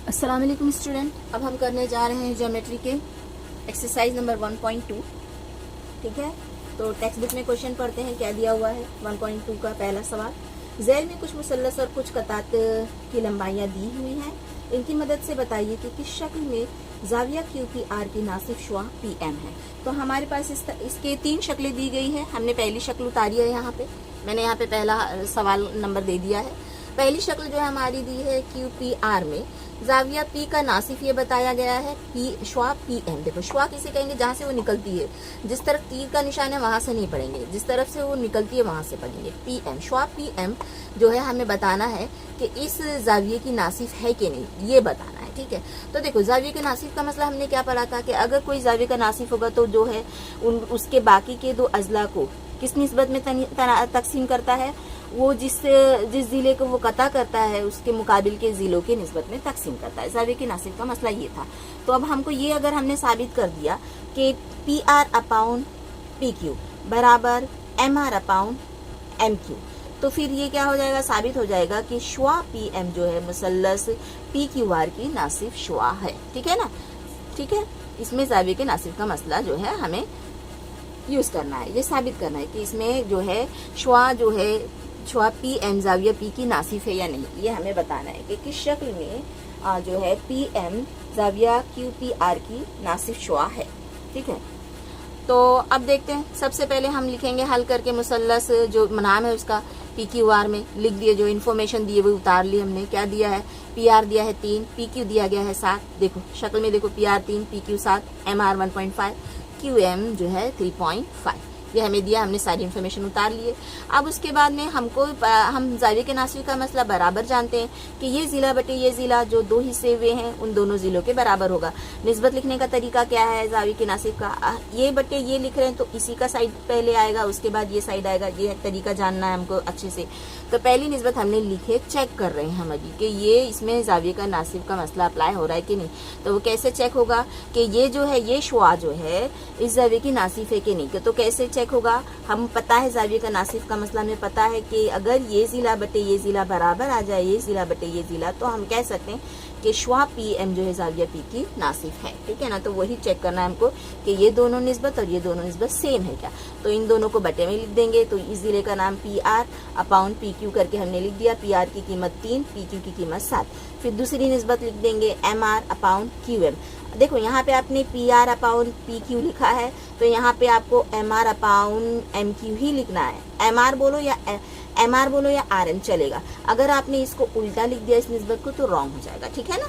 अस्सलाम वालेकुम स्टूडेंट। अब हम करने जा रहे हैं ज्योमेट्री के एक्सरसाइज नंबर 1.2। ठीक है, तो टेक्स्ट बुक में क्वेश्चन पढ़ते हैं क्या दिया हुआ है। 1.2 का पहला सवाल, ज़ैल में कुछ मुसल्लस और कुछ कतात की लंबाइयाँ दी हुई हैं, इनकी मदद से बताइए कि किस शक्ल में जाविया क्यू पी आर की नासिफ शुआ पी एम है। तो हमारे पास इसके 3 शक्लें दी गई हैं। हमने पहली शक्ल उतारी है, यहाँ पे मैंने यहाँ पे पहला सवाल नंबर दे दिया है। पहली शक्ल जो है हमारी दी है क्यू पी आर में जाविया पी का नासिफ ये बताया गया है पी शुआ पी एम। देखो शुआ किसे कहेंगे, जहां से वो निकलती है, जिस तरफ तीर का निशान है वहां से नहीं पढ़ेंगे, जिस तरफ से वो निकलती है वहां से पढ़ेंगे। पी एम शुआ पी एम जो है हमें बताना है कि इस जाविये की नासिफ है कि नहीं, ये बताना है। ठीक है, तो देखो जाविये के नासिफ का मसला हमने क्या पढ़ा था कि अगर कोई जाविये का नासिफ होगा तो जो है उसके बाकी के 2 अजला को किस निस्बत में तकसीम करता है, वो जिस जिले को वो कता करता है उसके मुकाबिल के जिलों के निस्बत में तकसीम करता है। जाविये की नासिफ का मसला ये था। तो अब हमको ये अगर हमने साबित कर दिया कि P R upon P Q बराबर M R upon M Q, तो फिर ये क्या हो जाएगा, साबित हो जाएगा कि शुआ पी एम जो है मुसल्लस पी क्यू आर की नासिफ शुआ है। ठीक है ना, ठीक है, इसमें जाविये के नासिफ का मसला जो है हमें यूज करना है, ये साबित करना है कि इसमें जो है शुआ जो है शुआ पी एम जाविया पी की नासिफ है या नहीं, ये हमें बताना है कि किस शक्ल में जो है पी एम जाविया क्यू पी आर की नासिफ शुआ है। ठीक है, तो अब देखते हैं। सबसे पहले हम लिखेंगे हल करके मुसल्लस जो नाम है उसका पी क्यू आर में लिख दिए, जो इन्फॉर्मेशन दी है वो उतार ली हमने। क्या दिया है, पी आर दिया है 3, पी क्यू दिया गया है 7। देखो शक्ल में देखो P R 3 P Q 7 M R 1.5 Q M जो है 3.5, ये हमें दिया, हमने सारी इन्फॉर्मेशन उतार लिए। अब उसके बाद में हम जाविये के नासिफ का मसला बराबर जानते हैं कि ये जिला बटे ये जिला जो 2 हिस्से हुए हैं उन दोनों जिलों के बराबर होगा। निस्बत लिखने का तरीका क्या है जाविये के नासिफ का, ये बटे ये लिख रहे हैं तो इसी का साइड पहले आएगा, उसके बाद ये साइड आएगा। ये तरीका जानना है हमको अच्छे से। तो पहली निस्बत हमने लिखे, चेक कर रहे हैं हम अभी कि ये इसमें जाविये का नासिफ का मसला अप्लाई हो रहा है कि नहीं। तो वो कैसे चेक होगा कि ये जो है ये शुआ जो है इस जाविये की नासिफ है कि नहीं। तो कैसे चेक होगा, हम पता है जाविये का नासिफ का मसला हमें पता है कि अगर ये जिला बटे ये जिला बराबर आ जाए, ये जिला बटे ये जिला, तो हम कह सकते हैं कि शुआ पी एम जो है जाविया पी की नासिफ है। ठीक है ना, तो वही चेक करना है हमको कि ये दोनों निस्बत और ये दोनों निस्बत सेम है क्या। तो इन दोनों को बटे में लिख देंगे। तो इस जिले का नाम पी आर अपाउंड पी क्यू करके हमने लिख दिया। पी आर की कीमत 3, पी क्यू की कीमत 7। फिर दूसरी निस्बत लिख देंगे एम आर अपाउंड क्यू एम। देखो यहाँ पे आपने पी आर अपाउंड पी क्यू लिखा है, तो यहाँ पे आपको एम आर अपाउंड एम क्यू ही लिखना है। एम आर बोलो या आर एम चलेगा। अगर आपने इसको उल्टा लिख दिया इस निस्बत को तो रॉन्ग हो जाएगा। ठीक है ना,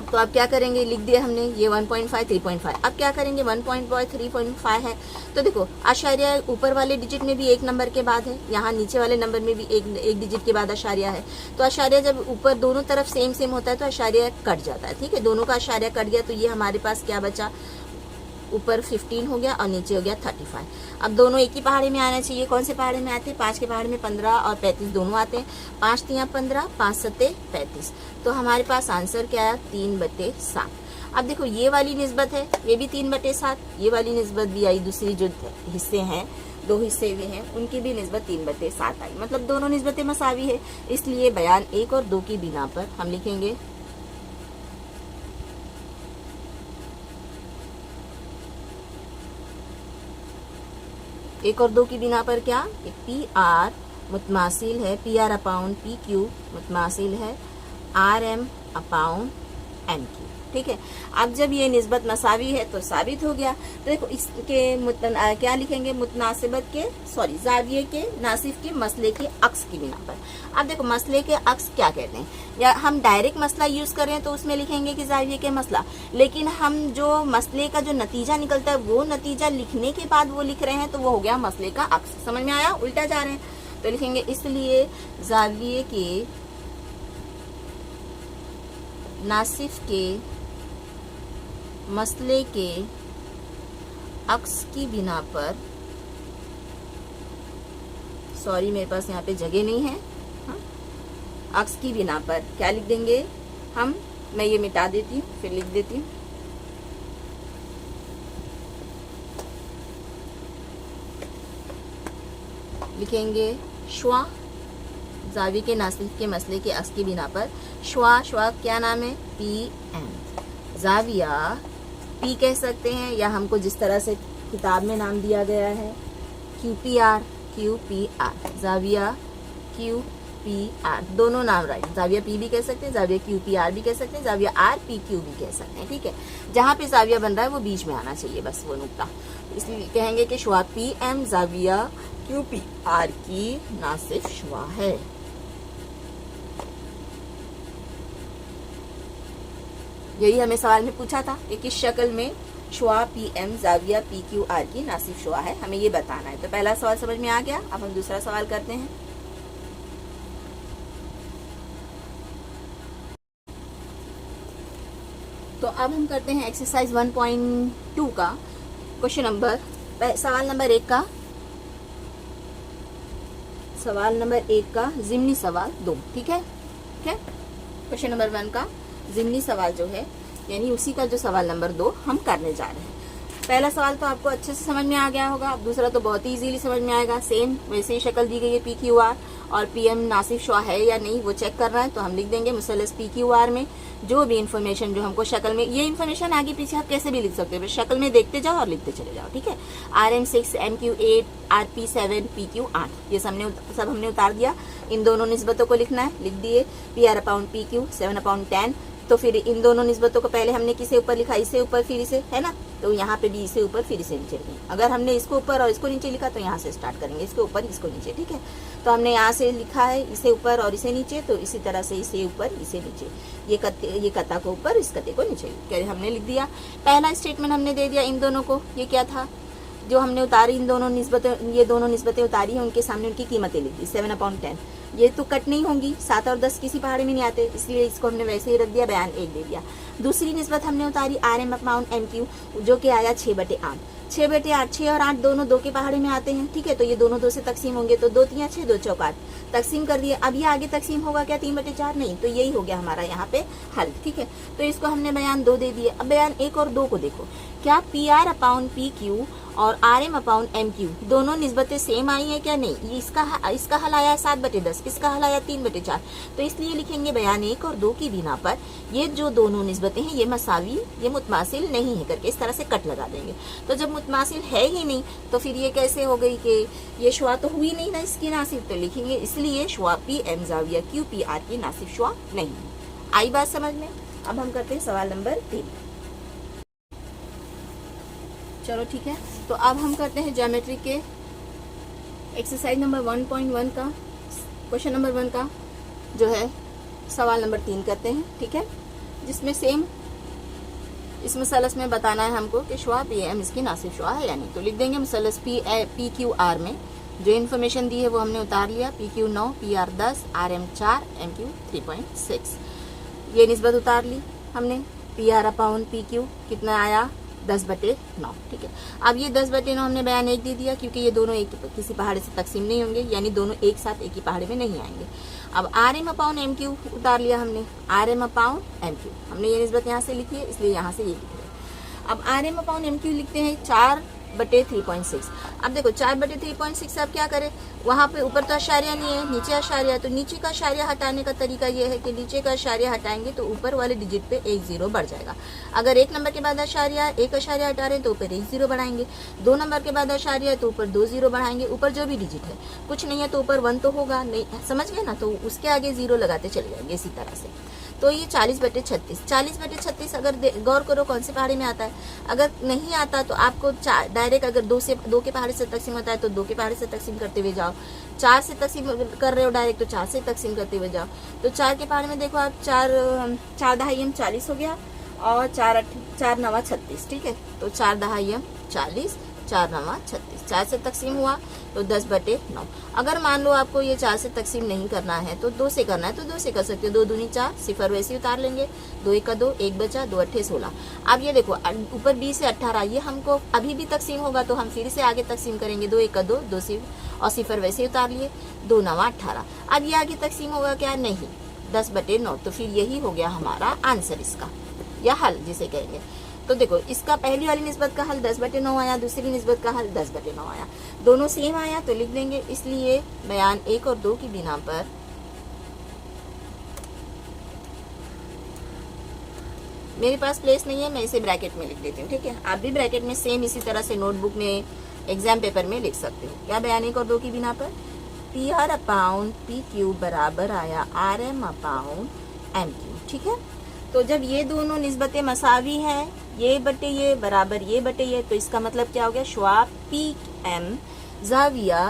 तो अब क्या करेंगे, लिख दिया हमने ये 1.5 3.5। अब क्या करेंगे, 1.5 3.5 है तो देखो आशारिया ऊपर वाले डिजिट में भी 1 नंबर के बाद है, यहाँ नीचे वाले नंबर में भी एक डिजिट के बाद आशारिया है। तो आशारिया जब ऊपर दोनों तरफ सेम सेम होता है तो आशारिया कट जाता है। ठीक है, दोनों का आशारिया कट गया तो ये हमारे पास क्या बचा, ऊपर 15 हो गया और नीचे हो गया 35। अब दोनों एक ही पहाड़ी में आना चाहिए। कौन से पहाड़ी में आते हैं, 5 के पहाड़ी में 15 और 35 दोनों आते हैं। 5 3 15, 5 7 35। तो हमारे पास आंसर क्या है, 3/7। अब देखो ये वाली निस्बत है, ये भी 3/7। ये वाली निस्बत भी आई, दूसरी जो हिस्से हैं 2 हिस्से हुए हैं उनकी भी निस्बत 3/7 आई। मतलब दोनों निस्बतें मसावी है, इसलिए बयान 1 और 2 की बिना पर हम लिखेंगे 1 और 2 की बिना पर क्या, एक पी आर मुतमासिल है पी आर अपाउंड पी क्यू मुतमासिल है आर एम अपाउंड एम क्यू। ठीक है, अब जब ये निस्बत मसावी है तो साबित हो गया। तो देखो इसके क्या लिखेंगे, मुतनासिबत के जाविये के नासिफ के मसले के अक्स की बिना पर। अब देखो मसले के अक्स क्या कहते हैं, या हम डायरेक्ट मसला यूज कर रहे हैं तो उसमें लिखेंगे कि जाविये के मसला, लेकिन हम जो मसले का जो नतीजा निकलता है वो नतीजा लिखने के बाद वो लिख रहे हैं तो वो हो गया मसले का अक्स। समझ में आया, उल्टा जा रहे हैं तो लिखेंगे इसलिए जाविये के नासिफ के मसले के अक्स की बिना पर, सॉरी मेरे पास यहाँ पे जगह नहीं है, अक्स की बिना पर क्या लिख देंगे हम, मैं ये मिटा देती हूँ फिर लिख देती हूँ। लिखेंगे शुआ जाविया के नासिफ के मसले के अक्स की बिना पर श्वा क्या नाम है, पी एम। जाविया पी कह सकते हैं, या हमको जिस तरह से किताब में नाम दिया गया है QPR, जाविया QPR, दोनों नाम राइट। जाविया पी भी कह सकते हैं, जाविया QPR भी कह सकते हैं, जाविया RPQ भी कह सकते हैं। ठीक है, जहाँ पे जाविया बन रहा है वो बीच में आना चाहिए, बस वो नुक्ता। इसलिए कहेंगे कि शुआ PM जाविया QPR की नासिफ शुआ है। यही हमें सवाल में पूछा था कि किस शक्ल में शुआ PM जाविया PQR की नासिफ शुआ है, हमें ये बताना है। तो पहला सवाल समझ में आ गया। अब हम दूसरा सवाल करते हैं। तो अब हम करते हैं एक्सरसाइज 1.2 का क्वेश्चन नंबर, सवाल नंबर 1 का ज़िम्नी सवाल 2। ठीक है, क्वेश्चन नंबर 1 का ज़िम्नी सवाल जो है, यानी उसी का जो सवाल नंबर 2 हम करने जा रहे हैं। पहला सवाल तो आपको अच्छे से समझ में आ गया होगा, अब दूसरा तो बहुत ही इजीली समझ में आएगा। सेम वैसे ही शक्ल दी गई है, PQR और PM नासिफ शुआ है या नहीं वो चेक करना है। तो हम लिख देंगे मुसल्लस PQR में जो भी इन्फॉर्मेशन जो हमको शक्ल में, ये इन्फॉर्मेशन आगे पीछे आप कैसे भी लिख सकते हो, शक्ल में देखते जाओ और लिखते चले जाओ। ठीक है, RM6 MQ8 RP7 PQ8 ये सब हमने उतार दिया। इन दोनों निस्बतों को लिखना है, लिख दिए। PR/PQ 7/10। तो फिर इन दोनों निस्बतों को पहले हमने किसे ऊपर लिखा, इसे ऊपर फिर इसे, है ना। तो यहाँ पे भी इसे ऊपर फिर इसे नीचे लिखेंगे। अगर हमने इसको ऊपर और इसको नीचे लिखा तो यहाँ से स्टार्ट करेंगे, इसके ऊपर इसको नीचे। ठीक है, तो हमने यहाँ से लिखा है इसे ऊपर और इसे नीचे, तो इसी तरह से इसे ऊपर इसे नीचे, ये कता को ऊपर इस कते को नीचे हमने लिख दिया। पहला स्टेटमेंट हमने दे दिया इन दोनों को। ये क्या था जो हमने उतारी, इन दोनों निस्बतें, ये दोनों निस्बतें उतारी हैं, उनके सामने उनकी कीमतें लिख दी 7/10। ये तो कट नहीं होंगी, 7 और 10 किसी पहाड़ी में नहीं आते, इसलिए इसको हमने वैसे ही रख दिया, बयान 1 दे दिया। दूसरी निस्बत हमने उतारी RM/MQ जो कि आया 6/8। 6/8, 6 और 8 दोनों 2 के पहाड़ी में आते हैं। ठीक है, तो ये दोनों 2 से तकसीम होंगे, तो 2 3 6 2 4 8 तकसीम कर दिए। अब ये आगे तकसीम होगा क्या, 3/4? नहीं, तो यही हो गया हमारा यहाँ पे हल। ठीक है, तो इसको हमने बयान 2 दे दिए। अब बयान 1 और 2 को देखो, क्या PR/PQ और RM/MQ दोनों निस्बतें सेम आई है क्या, नहीं। ये इसका हल आया 7/10, इसका हल आया 3/4। तो इसलिए लिखेंगे बयान 1 और 2 की बिना पर ये जो दोनों निस्बतें हैं ये मसावी, ये मुतमासिल नहीं है करके इस तरह से कट लगा देंगे। तो जब मुतमासिल है ही नहीं तो फिर ये कैसे हो गई कि ये शुआ तो हुई नहीं ना इसकी नासिफ, तो लिखेंगे इसलिए शुआ PM जाविया QPR की नासिफ शुआ नहीं। आई बात समझ में। अब हम करते हैं सवाल नंबर 3। चलो ठीक है, तो अब हम करते हैं ज्योमेट्री के एक्सरसाइज नंबर 1.1 का क्वेश्चन नंबर 1 का जो है सवाल नंबर 3 करते हैं। ठीक है, जिसमें सेम इस मसलस में बताना है हमको कि शुआ PM इसकी नासिफ शुआ है या नहीं। तो लिख देंगे मुसल्लस PQR में जो इन्फॉर्मेशन दी है वो हमने उतार लिया। PQ 9, PR 10, RM 4, MQ 3.6 ये निस्बत उतार ली हमने। PR/PQ कितना आया, 10/9। ठीक है, अब ये 10/9 हमने बयान 1 दे दिया क्योंकि ये दोनों एक किसी पहाड़ी से तकसीम नहीं होंगे, यानी दोनों एक साथ एक ही पहाड़ी में नहीं आएंगे। अब RM/MQ उतार लिया हमने। RM/MQ हमने ये निस्बत यहाँ से लिखी है, इसलिए यहाँ से ये लिख रहे हैं। अब RM/MQ लिखते हैं 4/3.6। अब देखो 4/3.6 अब क्या करें, वहाँ पे ऊपर तो अशारिया नहीं है, नीचे अशारिया, तो नीचे का अशारिया हटाने का तरीका ये है कि नीचे का अशारिया हटाएंगे तो ऊपर वाले डिजिट पे 1 0 बढ़ जाएगा। अगर 1 नंबर के बाद अशारिया, 1 अशारिया हटा रहे हैं तो ऊपर 1 0 बढ़ाएंगे। 2 नंबर के बाद अशारिया है तो ऊपर 2 0 बढ़ाएंगे। ऊपर जो भी डिजिट है, कुछ नहीं है तो ऊपर 1 तो होगा नहीं, समझ गए ना, तो उसके आगे 0 लगाते चले जाएंगे इसी तरह से। तो ये 40/36, 40/36 अगर गौर करो कौन से पहाड़ी में आता है। अगर नहीं आता तो आपको डायरेक्ट, अगर 2 के पहाड़ी से तकसीम होता है तो 2 के पहाड़ी से तकसीम करते हुए जाओ। 4 से तकसीम कर रहे हो डायरेक्ट तो 4 से तकसीम करते हुए जाओ। तो 4 के पहाड़ी में देखो आप 4 दहाई 40 हो गया और 4 9 36। ठीक है, तो 4 दहाई 40, 4 9 36, 4 से तकसीम हुआ तो 10/9। अगर मान लो आपको ये 4 से तकसीम नहीं करना है तो 2 से करना है तो 2 से कर सकते हो। 2 दूनी 4, सिफर वैसे उतार लेंगे। 2 1 2, 1 बचा, 2 8 16। अब ये देखो ऊपर 20 से 18, ये हमको अभी भी तकसीम होगा तो हम फिर से आगे तकसीम करेंगे। 2 1 2, 2 और सिफर वैसे उतार लिए। 2 9 18। अब ये आगे तकसीम होगा क्या, नहीं, 10/9। तो फिर यही हो गया हमारा आंसर इसका, या हल जिसे कहेंगे। तो देखो इसका पहली वाली निस्बत का हल 10/9 आया, दूसरी निस्बत का हल 10/9 आया, दोनों सेम आया तो लिख देंगे इसलिए बयान 1 और 2 की बिना पर मेरे पास प्लेस नहीं है, मैं इसे ब्रैकेट में लिख देती हूँ, ठीक है। आप भी ब्रैकेट में सेम इसी तरह से नोटबुक में, एग्जाम पेपर में लिख सकते हो। क्या बयानी कर दो की बिना पर P R upon P Q बराबर आया R M upon M Q, ठीक है। तो जब ये दोनों निस्बतें मसावी हैं, ये बटे ये बराबर ये बटे ये, तो इसका मतलब क्या हो गया, शुआ पी एम जाविया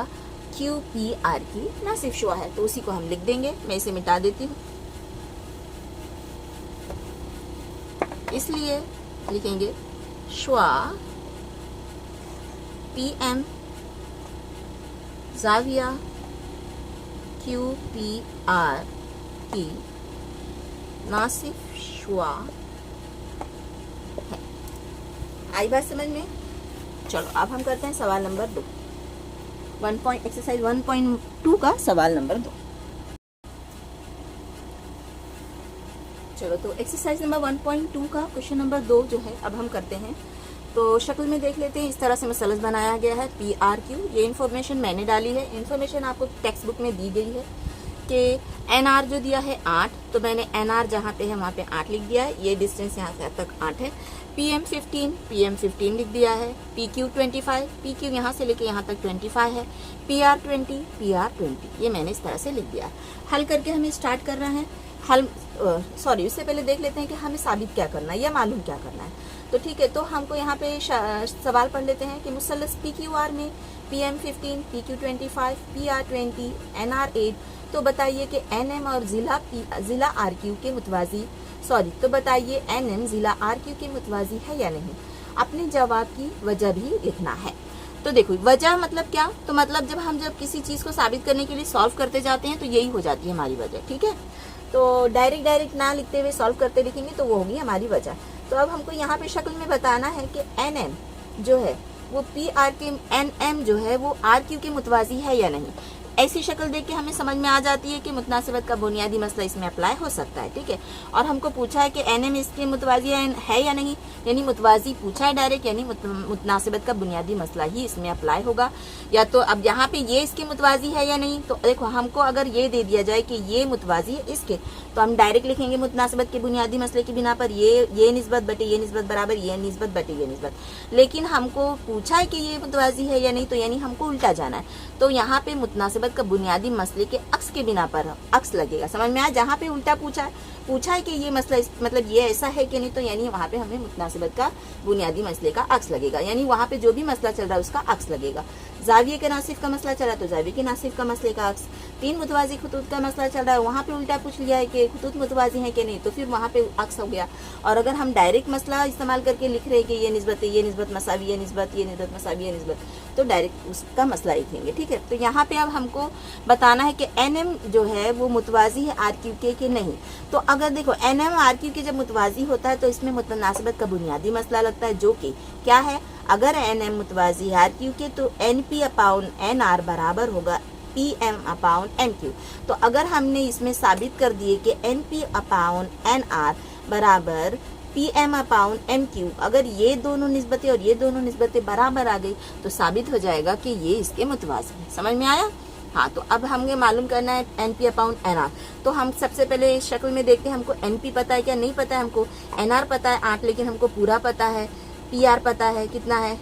क्यू पी आर की ना सिर्फ शुआ है, तो उसी को हम लिख देंगे। मैं इसे मिटा देती हूँ, इसलिए लिखेंगे शुआ पी एम जाविया क्यू पी आर की ना सिर्फ शुआ है। आई बात समझ में? चलो अब हम करते हैं सवाल नंबर 2, एक्सरसाइज 1.2 का सवाल नंबर 2। चलो तो एक्सरसाइज नंबर 1.2 का क्वेश्चन नंबर 2 जो है अब हम करते हैं। तो शक्ल में देख लेते हैं, इस तरह से मसलस बनाया गया है पी आर क्यू। ये इन्फॉर्मेशन मैंने डाली है, इन्फॉर्मेशन आपको टेक्स्ट बुक में दी गई है कि एन आर जो दिया है 8, तो मैंने एन आर जहाँ पे है वहाँ पे 8 लिख दिया है। ये डिस्टेंस यहाँ से तक 8 है। पी एम 15 लिख दिया है। पी क्यू 25, पी क्यू यहाँ से लेके यहाँ तक 25 है। पी आर 20, ये मैंने इस तरह से लिख दिया। हल करके हमें स्टार्ट करना है। उससे पहले देख लेते हैं कि हमें साबित क्या करना है या मालूम क्या करना है। तो ठीक है, तो हमको यहाँ पे सवाल पढ़ लेते हैं कि मुसल्लस पी क्यू आर में P M 15, P Q 25, P R 20, N R 8, तो बताइए कि एन एम और जिला आर क्यू के मुतवाजी, तो बताइए एन एम जिला आर क्यू के मुतवाजी है या नहीं। अपने जवाब की वजह भी लिखना है। तो देखो वजह मतलब क्या, तो मतलब जब किसी चीज को साबित करने के लिए सॉल्व करते जाते हैं तो यही हो जाती है हमारी वजह, ठीक है। तो डायरेक्ट ना लिखते हुए सॉल्व करते लिखेंगे तो वो होगी हमारी वजह। तो अब हमको यहाँ पे शक्ल में बताना है कि एन एम जो है वो पी आर के, एन एम जो है वो आर क्यू के मुतवाजी है या नहीं। ऐसी शक्ल देख के हमें समझ में आ जाती है कि मुतनासिबत का बुनियादी मसला इसमें अप्लाई हो सकता है, ठीक है। और हमको पूछा है कि एन एम इसके मुतवाजी है या नहीं, यानी मुतवाजी पूछा है डायरेक्ट, यानी मुतनासिबत का बुनियादी मसला ही इसमें अप्लाई होगा। या तो अब यहाँ पे ये इसके मुतवाजी है या नहीं, तो देखो हमको अगर ये दे दिया जाए कि ये मुतवाजी है इसके, तो हम डायरेक्ट लिखेंगे मुतनासिबत के बुनियादी मसले की बिना पर ये निस्बत बटे ये निस्बत बराबर ये निस्बत बटे ये निस्बत। लेकिन हमको पूछा है कि ये मुतवाजी है या नहीं, तो यानी हमको उल्टा जाना है। तो यहाँ पे मुतनासिबत का बुनियादी मसले के अक्स के बिना पर अक्स लगेगा। समझ में आया? जहाँ पे उल्टा पूछा है कि ये मसला मतलब ये ऐसा है कि नहीं, तो यानी वहाँ पे हमें मुतनासिबत का बुनियादी मसले का अक्स लगेगा, यानी वहाँ पे जो भी मसला चल रहा है उसका अक्स लगेगा। जाविये के नासिफ का मसला चल रहा है तो जाविये के नासिफ का मसले का अक्स। 3 मुतवाजी खुतूत का मसला चल रहा है, वहाँ पे उल्टा पूछ लिया है कि खुतूत मुतवाजी है कि नहीं, तो फिर वहाँ पे अक्स हो गया। और अगर हम डायरेक्ट मसला इस्तेमाल करके लिख रहे हैं कि ये निस्बत मसावी, ये निस्बत मसावी, ये निस्बत, तो डायरेक्ट उसका मसला लिखेंगे, ठीक है। तो यहाँ पे अब हमको बताना है कि एन एम जो है वो मुतवाजी है आर क्यू के नहीं। तो अगर देखो एन एम आर क्यू के जब मुतवाजी होता है तो इसमें मुतनासिबत का बुनियादी मसला लगता है, जो कि क्या है, अगर एन एम मुतवाजी है आर क्यू के तो N P upon N R बराबर होगा P M upon M Q. तो अगर हमने इसमें साबित कर दिए कि N P upon N R बराबर P M upon M Q, अगर ये दोनों निस्बतें और ये दोनों निस्बतें बराबर आ गई तो साबित हो जाएगा कि ये इसके मुतवाजी है। समझ में आया? हाँ, तो अब हमें मालूम करना है N P upon N R. तो हम सबसे पहले इस शक्ल में देखते हैं हमको एन पी पता है क्या, नहीं पता है। हमको एन आर पता है 8, लेकिन हमको पूरा पता है। पी आर पता है कितना है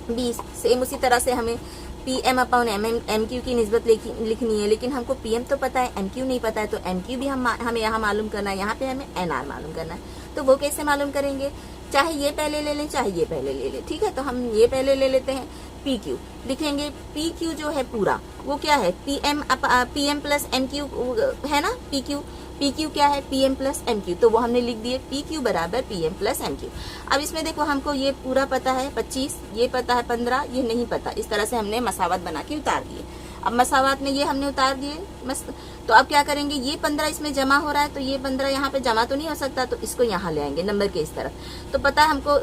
20। सेम उसी तरह से हमें P M upon M Q की निस्बत लिखनी है, लेकिन हमको पी एम तो पता है, एम क्यू नहीं पता है। तो एम क्यू भी हमें यहाँ मालूम करना है, यहाँ पे हमें एन आर मालूम करना है। तो वो कैसे मालूम करेंगे, चाहे ये पहले ले लें चाहे ये पहले ले लें, ठीक है। तो हम ये पहले ले लेते हैं, पी क्यू लिखेंगे। पी क्यू जो है पूरा वो क्या है, P M plus M Q है ना। पी क्यू क्या है, P M plus M Q, तो वो हमने लिख दिए पी क्यू बराबर P M plus M Q. अब इसमें देखो हमको ये पूरा पता है 25, ये पता है 15, ये नहीं पता। इस तरह से हमने मसावत बना के उतार दिए। अब मसावत में ये हमने उतार दिए मस्त। तो अब क्या करेंगे, ये 15 इसमें जमा हो रहा है, तो ये 15 यहाँ पे जमा तो नहीं हो सकता, तो इसको यहाँ ले आएंगे नंबर के इस तरफ। तो पता है हमको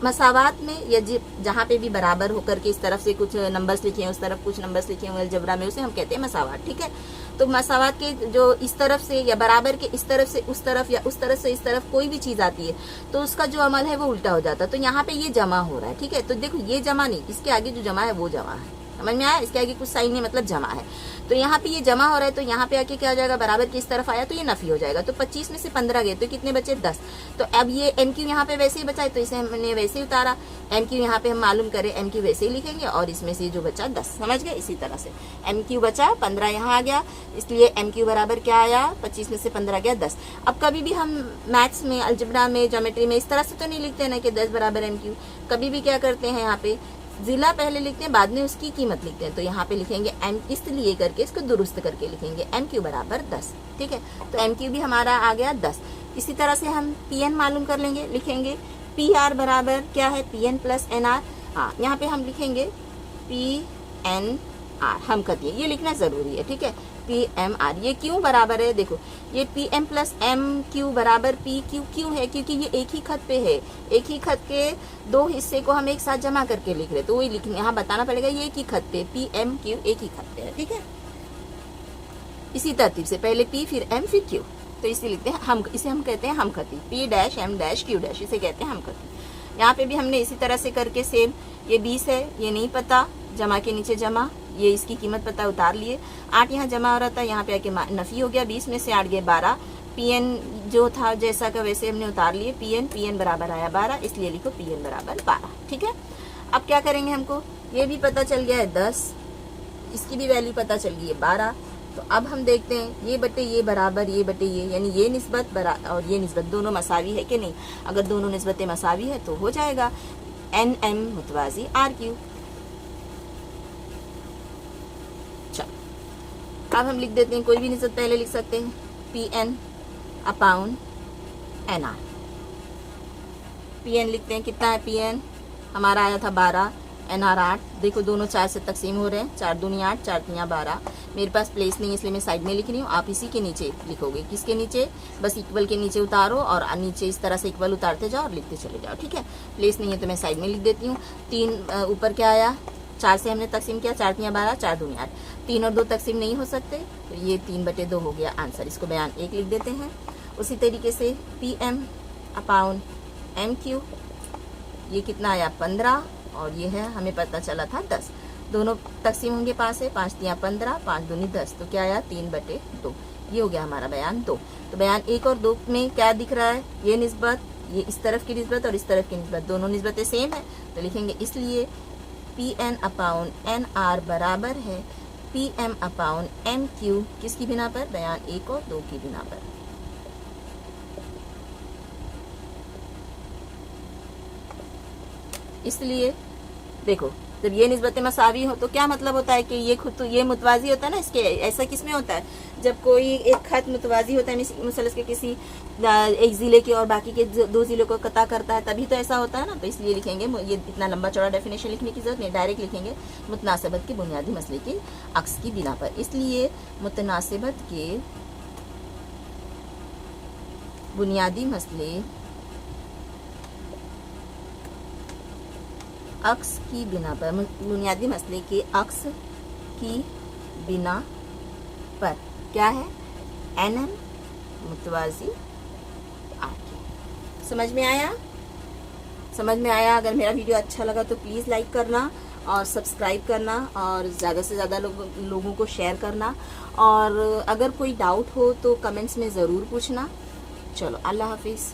मसावात में या जहाँ पे भी बराबर होकर के इस तरफ से कुछ नंबर्स लिखे हैं, उस तरफ कुछ नंबर्स लिखे हुए अलजबरा में, उसे हम कहते हैं मसावात, ठीक है। तो मसावात के जो इस तरफ से या बराबर के इस तरफ से उस तरफ या उस तरफ से इस तरफ कोई भी चीज आती है तो उसका जो अमल है वो उल्टा हो जाता है। तो यहाँ पे ये जमा हो रहा है, ठीक है। तो देखो ये जमा नहीं, इसके आगे जो जमा है वो जमा है। समझ में आया? इसके आगे कुछ साइन नहीं, मतलब जमा है। तो यहाँ पे ये जमा हो रहा है, तो यहाँ पे आके क्या हो जाएगा, बराबर की इस तरफ आया तो ये नफी हो जाएगा। तो 25 में से 15 गए तो कितने बचे, 10। तो अब ये एम क्यू यहाँ पे वैसे ही बचा है, तो इसे हमने वैसे ही उतारा। एम क्यू यहाँ पे हम मालूम करें, एम क्यू वैसे ही लिखेंगे, और इसमें से जो बचा 10, समझ गए। इसी तरह से एम क्यू बचा 15 यहाँ आ गया, इसलिए एम क्यू बराबर क्या आया, 25 में से 15 गया 10। अब कभी भी हम मैथ्स में, अलजेब्रा में, ज्योमेट्री में इस तरह से तो नहीं लिखते ना कि 10 बराबर एम क्यू। कभी भी क्या करते हैं, यहाँ पे जिला पहले लिखते हैं, बाद में उसकी कीमत लिखते हैं। तो यहाँ पे लिखेंगे एम, इसलिए करके इसको दुरुस्त करके लिखेंगे एम क्यू बराबर 10, ठीक है। तो एम क्यू भी हमारा आ गया 10। इसी तरह से हम पी एन मालूम कर लेंगे, लिखेंगे पी आर बराबर क्या है, P N plus N R. हाँ, यहाँ पे हम लिखेंगे पी एन आर, हम कहते हैं ये लिखना जरूरी है, ठीक है। पी एम आर, ये क्यों बराबर है, देखो ये P M plus M Q बराबर पी क्यू क्यों है, क्योंकि ये एक ही खत पे है। एक ही खत के दो हिस्से को हम एक साथ जमा करके लिख रहे, तो वही लिखने यहाँ बताना पड़ेगा, ये एक ही खत पे, पी एम क्यू एक ही खत पे है, ठीक है। इसी तरतीब से पहले पी फिर एम फिर क्यू, तो इसे लिखते हैं हम, इसे हम कहते हैं हम खती, P dash M dash Q dash, इसे कहते हैं हम खती। यहाँ पे भी हमने इसी तरह से करके सेम, ये 20 है, ये नहीं पता, जमा के नीचे जमा, ये इसकी कीमत पता, उतार लिए। 8 यहाँ जमा हो रहा था, यहाँ पे आके नफी हो गया, 20 में से 8 गए 12। पी एन जो था जैसा का वैसे हमने उतार लिए, पी एन बराबर आया 12, इसलिए लिखो पी एन बराबर 12, ठीक है। अब क्या करेंगे, हमको ये भी पता चल गया है 10, इसकी भी वैल्यू पता चल गई है 12। तो अब हम देखते हैं ये बटे ये बराबर ये बटे ये, यानी ये निस्बत और ये निस्बत दोनों मसावी है कि नहीं। अगर दोनों निस्बतें मसावी है तो हो जाएगा एन एम मुतवाजी आर क्यू। अब हम लिख देते हैं, कोई भी निस्बत पहले लिख सकते हैं, P N upon N R. P N लिखते हैं, कितना है पी एन, हमारा आया था 12, एन आर 8। देखो दोनों 4 से तकसीम हो रहे हैं, 4 दूनी 8, 4 तियाँ 12। मेरे पास प्लेस नहीं है इसलिए मैं साइड में लिख रही हूँ, आप इसी के नीचे लिखोगे। किसके नीचे, बस इक्वल के नीचे उतारो और नीचे इस तरह से इक्वल उतारते जाओ और लिखते चले जाओ, ठीक है। प्लेस नहीं है तो मैं साइड में लिख देती हूँ। 3 ऊपर क्या आया, 4 से हमने तकसीम किया, 4 तियाँ 12, 4 दूनी 8। 3 और 2 तकसीम नहीं हो सकते, तो ये 3/2 हो गया आंसर। इसको बयान 1 लिख देते हैं। उसी तरीके से P M upon M Q, ये कितना आया 15, और ये है हमें पता चला था 10। दोनों तकसीम होंगे 5 से, 5 तियाँ 15, 5 दूनी 10, तो क्या आया 3/2। ये हो गया हमारा बयान 2। तो बयान 1 और 2 में क्या दिख रहा है, ये निस्बत, ये इस तरफ की निस्बत और इस तरफ की निस्बत, दोनों निस्बतें सेम है, तो लिखेंगे इसलिए P N upon N R बराबर है P M upon M Q, किसकी बिना पर, बयान 1 और 2 की बिना पर। इसलिए देखो, जब ये निस्बतें मसावी हो तो क्या मतलब होता है कि ये खुद तो ये मुतवाजी होता है ना इसके। ऐसा किसमें होता है, जब कोई एक खत मुतवाजी होता है मुसलस के किसी एक जिले के और बाकी के 2 जिलों को कता करता है, तभी तो ऐसा होता है ना। तो इसलिए लिखेंगे, ये इतना लंबा चौड़ा डेफिनेशन लिखने की जरूरत नहीं, डायरेक्ट लिखेंगे मुतनासिबत के बुनियादी मसले की अक्स की बिना पर। इसलिए मुतनासिबत के बुनियादी मसले अक्स की बिना पर, बुनियादी मसले के अक्स की बिना पर क्या है, एन एम मुतवाजी आर क्यू। समझ में आया, समझ में आया। अगर मेरा वीडियो अच्छा लगा तो प्लीज़ लाइक करना और सब्सक्राइब करना और ज़्यादा से ज़्यादा लोगों को शेयर करना। और अगर कोई डाउट हो तो कमेंट्स में ज़रूर पूछना। चलो, अल्लाह हाफिज़।